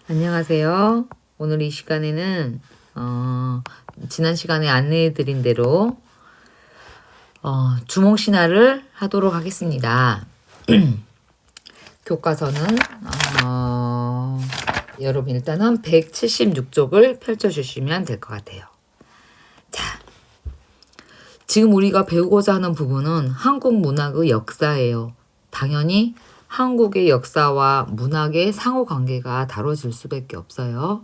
안녕하세요. 오늘 이 시간에는 지난 시간에 안내해드린 대로 주몽신화를 하도록 하겠습니다. 교과서는 여러분 일단은 176쪽을 펼쳐주시면 될 것 같아요. 자, 지금 우리가 배우고자 하는 부분은 한국 문학의 역사예요. 당연히 한국의 역사와 문학의 상호관계가 다뤄질 수밖에 없어요.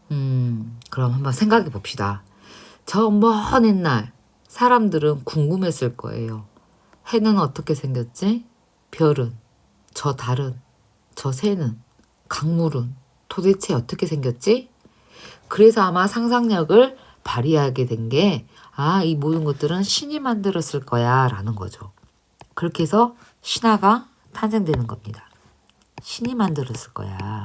그럼 한번 생각해 봅시다. 저 먼 옛날 사람들은 궁금했을 거예요. 해는 어떻게 생겼지? 별은, 저 달은, 저 새는, 강물은 도대체 어떻게 생겼지? 그래서 아마 상상력을 발휘하게 된 게, 이 모든 것들은 신이 만들었을 거야 라는 거죠. 그렇게 해서 신화가 탄생되는 겁니다. 신이 만들었을 거야.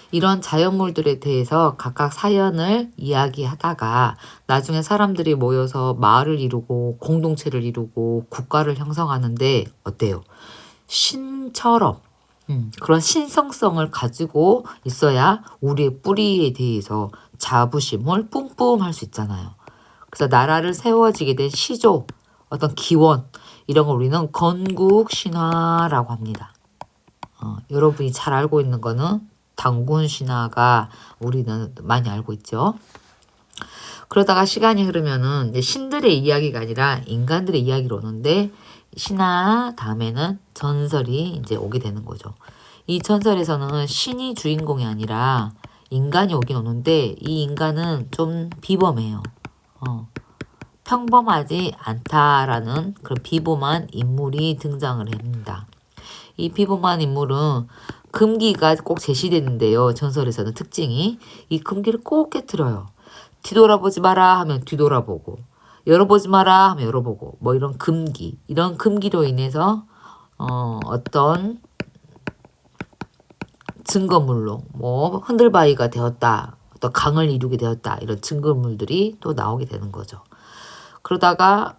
이런 자연물들에 대해서 각각 사연을 이야기하다가 나중에 사람들이 모여서 마을을 이루고 공동체를 이루고 국가를 형성하는데 어때요? 신처럼 그런 신성성을 가지고 있어야 우리의 뿌리에 대해서 자부심을 뿜뿜할 수 있잖아요. 그래서 나라를 세워지게 된 시조, 어떤 기원 이런 걸 우리는 건국신화라고 합니다. 여러분이 잘 알고 있는 거는 단군신화가 우리는 많이 알고 있죠. 그러다가 시간이 흐르면은 이제 신들의 이야기가 아니라 인간들의 이야기로 오는데 신화 다음에는 전설이 이제 오게 되는 거죠. 이 전설에서는 신이 주인공이 아니라 인간이 오긴 오는데 이 인간은 좀 비범해요. 평범하지 않다라는 그런 비범한 인물이 등장을 합니다. 이 비범한 인물은 금기가 꼭 제시되는데요. 전설에서는 특징이 이 금기를 꼭 깨트려요. 뒤돌아보지 마라 하면 뒤돌아보고 열어보지 마라 하면 열어보고 뭐 이런 금기 이런 금기로 인해서 어떤 증거물로 뭐 흔들바위가 되었다 어떤 강을 이루게 되었다 이런 증거물들이 또 나오게 되는 거죠. 그러다가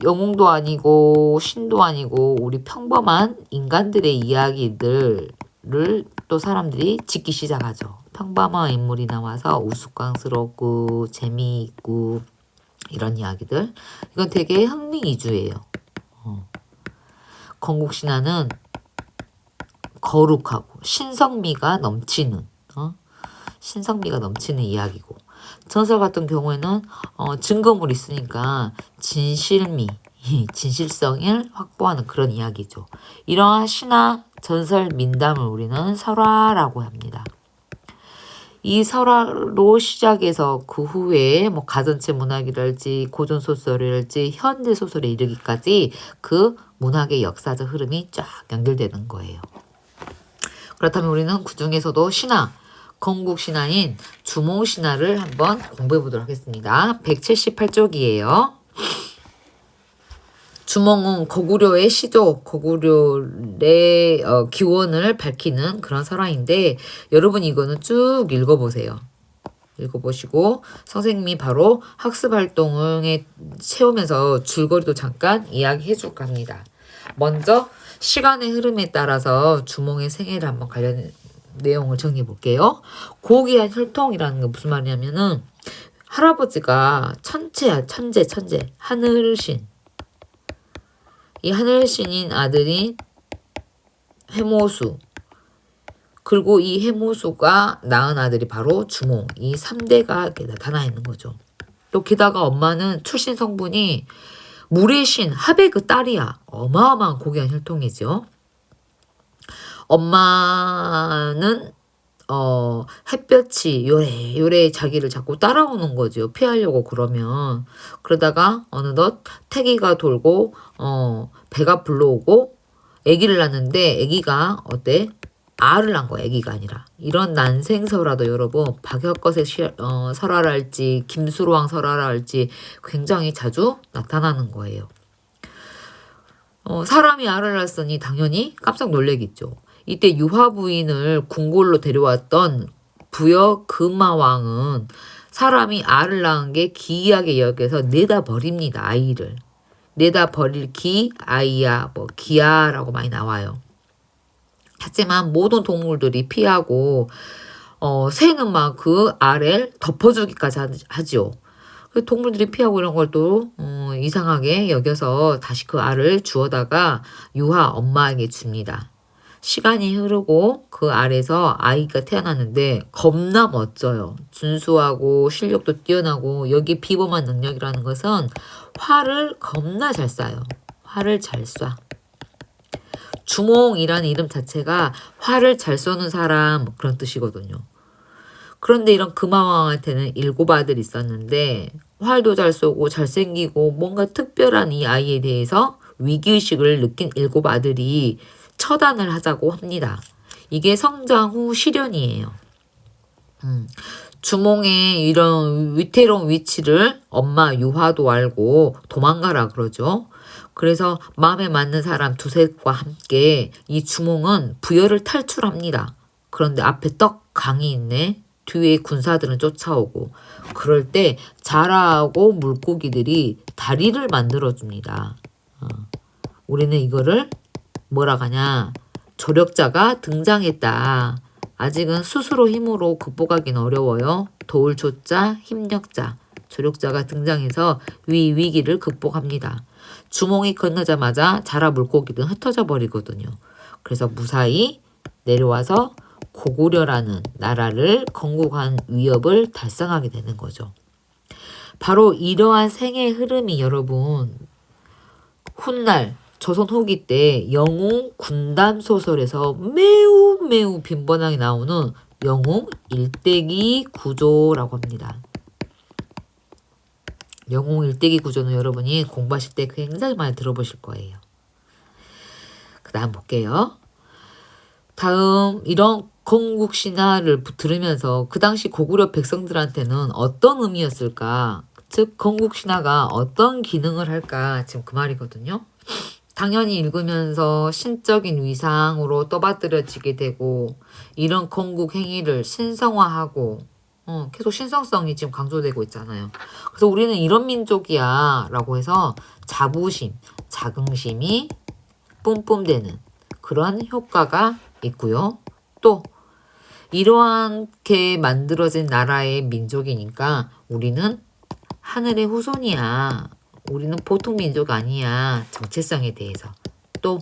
영웅도 아니고 신도 아니고 우리 평범한 인간들의 이야기들을 또 사람들이 짓기 시작하죠. 평범한 인물이 나와서 우스꽝스럽고 재미있고 이런 이야기들. 이건 되게 흥미 위주예요. 건국신화는 거룩하고 신성미가 넘치는 신성미가 넘치는 이야기고 전설 같은 경우에는 증거물이 있으니까 진실미, 진실성을 확보하는 그런 이야기죠. 이러한 신화, 전설, 민담을 우리는 설화라고 합니다. 이 설화로 시작해서 그 후에 뭐 가전체 문학이랄지 고전 소설이랄지 현대 소설에 이르기까지 그 문학의 역사적 흐름이 쫙 연결되는 거예요. 그렇다면 우리는 그 중에서도 신화, 건국신화인 주몽신화를 한번 공부해 보도록 하겠습니다. 178쪽이에요. 주몽은 거구려의 시조, 거구려의 기원을 밝히는 그런 설화인데 여러분 이거는 쭉 읽어보세요. 읽어보시고 선생님이 바로 학습활동에 채우면서 줄거리도 잠깐 이야기해 줄까 합니다. 먼저 시간의 흐름에 따라서 주몽의 생애를 한번 관련 내용을 정리해 볼게요. 고귀한 혈통이라는 게 무슨 말이냐면은 할아버지가 천재 하늘신. 이 하늘신인 아들인 해모수. 그리고 이 해모수가 낳은 아들이 바로 주몽. 이 3대가 나타나 있는 거죠. 또 게다가 엄마는 출신 성분이 물의 신 하베 그 딸이야. 어마어마한 고귀한 혈통이죠. 엄마는 햇볕이 요래 자기를 자꾸 따라오는 거죠. 피하려고 그러면. 그러다가 어느덧 태기가 돌고 배가 불러오고 아기를 낳는데 아기가 어때? 알을 낳은 거야. 아기가 아니라. 이런 난생설화도 여러분 박혁거세 설화랄지 김수로왕 설화랄지 굉장히 자주 나타나는 거예요. 사람이 알을 낳았으니 당연히 깜짝 놀래겠죠. 이때 유화 부인을 궁궐로 데려왔던 부여 금마왕은 사람이 알을 낳은 게 기이하게 여겨서 내다 버립니다. 아이를. 내다 버릴 기, 아이야, 뭐 기야라고 많이 나와요. 하지만 모든 동물들이 피하고 새는 막 그 알을 덮어주기까지 하지요. 동물들이 피하고 이런 걸 또 이상하게 여겨서 다시 그 알을 주워다가 유아 엄마에게 줍니다. 시간이 흐르고 그 알에서 아이가 태어났는데 겁나 멋져요. 준수하고 실력도 뛰어나고 여기 비범한 능력이라는 것은 활을 겁나 잘 쏴요. 활을 잘 쏴. 주몽이라는 이름 자체가 활을 잘 쏘는 사람 그런 뜻이거든요. 그런데 이런 금화왕한테는 7 아들이 있었는데 활도 잘 쏘고 잘생기고 뭔가 특별한 이 아이에 대해서 위기의식을 느낀 7 아들이 처단을 하자고 합니다. 이게 성장 후 실현이에요. 주몽의 이런 위태로운 위치를 엄마 유화도 알고 도망가라 그러죠. 그래서 마음에 맞는 사람 2셋과 함께 이 주몽은 부여를 탈출합니다. 그런데 앞에 떡 강이 있네. 뒤에 군사들은 쫓아오고 그럴 때 자라하고 물고기들이 다리를 만들어줍니다. 우리는 이거를 뭐라 하냐, 조력자가 등장했다. 아직은 스스로 힘으로 극복하기는 어려워요. 도울 조자, 힘력자, 조력자가 등장해서 위기를 극복합니다. 주몽이 건너자마자 자라 물고기는 흩어져 버리거든요. 그래서 무사히 내려와서 고구려라는 나라를 건국한 위협을 달성하게 되는 거죠. 바로 이러한 생의 흐름이 여러분 훗날 조선 후기 때 영웅 군담 소설에서 매우 빈번하게 나오는 영웅 일대기 구조라고 합니다. 영웅 일대기 구조는 여러분이 공부하실 때 굉장히 많이 들어보실 거예요. 그 다음 볼게요. 다음 이런 건국 신화를 들으면서 그 당시 고구려 백성들한테는 어떤 의미였을까? 즉 건국 신화가 어떤 기능을 할까? 지금 그 말이거든요. 당연히 읽으면서 신적인 위상으로 떠받들여지게 되고 이런 건국 행위를 신성화하고 계속 신성성이 지금 강조되고 있잖아요. 그래서 우리는 이런 민족이야 라고 해서 자부심, 자긍심이 뿜뿜되는 그런 효과가 있고요. 또 이러한게 만들어진 나라의 민족이니까 우리는 하늘의 후손이야. 우리는 보통 민족 아니야. 정체성에 대해서. 또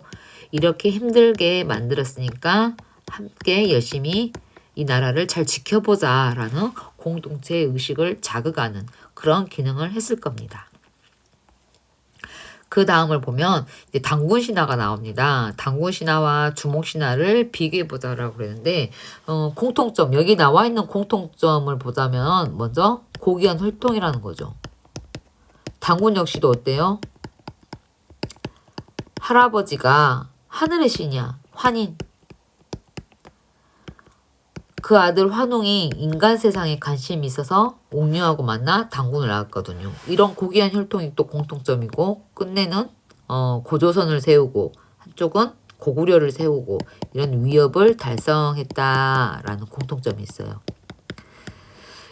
이렇게 힘들게 만들었으니까 함께 열심히 이 나라를 잘 지켜보자 라는 공동체 의식을 자극하는 그런 기능을 했을 겁니다. 그 다음을 보면 이제 단군신화가 나옵니다. 단군신화와 주몽신화를 비교해보자라고 그랬는데 공통점, 여기 나와 있는 공통점을 보자면 먼저 고귀한 혈통이라는 거죠. 단군 역시도 어때요? 할아버지가 하늘의 신이야. 환인. 그 아들 환웅이 인간 세상에 관심이 있어서 옥류하고 만나 단군을 낳았거든요. 이런 고귀한 혈통이 또 공통점이고 끝내는 고조선을 세우고 한쪽은 고구려를 세우고 이런 위협을 달성했다라는 공통점이 있어요.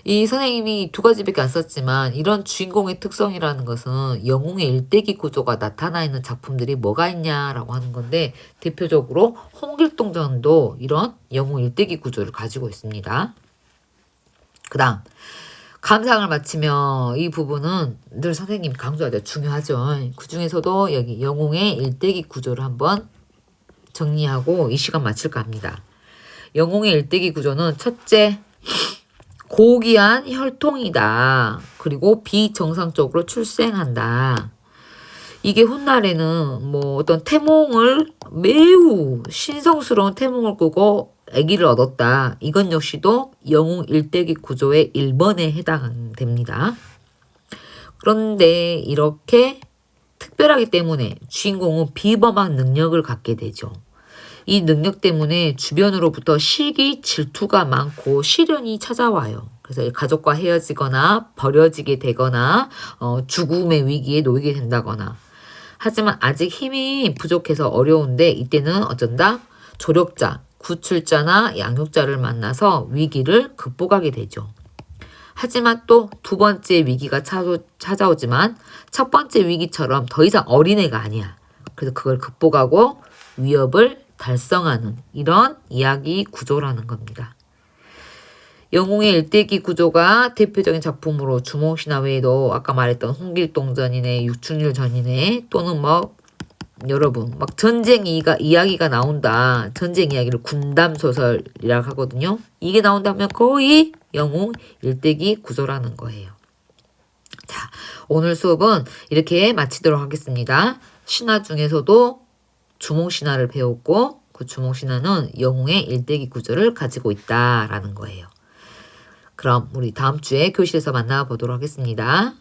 이 선생님이 2가지밖에 안 썼지만 이런 주인공의 특성이라는 것은 영웅의 일대기 구조가 나타나 있는 작품들이 뭐가 있냐라고 하는 건데 대표적으로 홍길동전도 이런 영웅 일대기 구조를 가지고 있습니다. 그 다음 감상을 마치며 이 부분은 늘 선생님이 강조하죠. 중요하죠. 그 중에서도 여기 영웅의 일대기 구조를 한번 정리하고 이 시간 마칠까 합니다. 영웅의 일대기 구조는 첫째, 고귀한 혈통이다. 그리고 비정상적으로 출생한다. 이게 훗날에는 뭐 어떤 태몽을 매우 신성스러운 태몽을 꾸고 아기를 얻었다. 이건 역시도 영웅 일대기 구조의 1번에 해당됩니다. 그런데 이렇게 특별하기 때문에 주인공은 비범한 능력을 갖게 되죠. 이 능력 때문에 주변으로부터 시기, 질투가 많고 시련이 찾아와요. 그래서 가족과 헤어지거나 버려지게 되거나 죽음의 위기에 놓이게 된다거나. 하지만 아직 힘이 부족해서 어려운데 이때는 어쩐다? 조력자, 구출자나 양육자를 만나서 위기를 극복하게 되죠. 하지만 또 2번째 위기가 찾아오지만 첫 번째 위기처럼 더 이상 어린애가 아니야. 그래서 그걸 극복하고 위협을 달성하는 이런 이야기 구조라는 겁니다. 영웅의 일대기 구조가 대표적인 작품으로 주몽신화 외에도 아까 말했던 홍길동전이네, 육춘율전이네, 또는 뭐 여러분 막 전쟁 이야기가 나온다. 전쟁 이야기를 군담소설이라고 하거든요. 이게 나온다면 거의 영웅 일대기 구조라는 거예요. 자, 오늘 수업은 이렇게 마치도록 하겠습니다. 신화 중에서도 주몽신화를 배웠고 그 주몽신화는 영웅의 일대기 구조를 가지고 있다라는 거예요. 그럼 우리 다음 주에 교실에서 만나보도록 하겠습니다.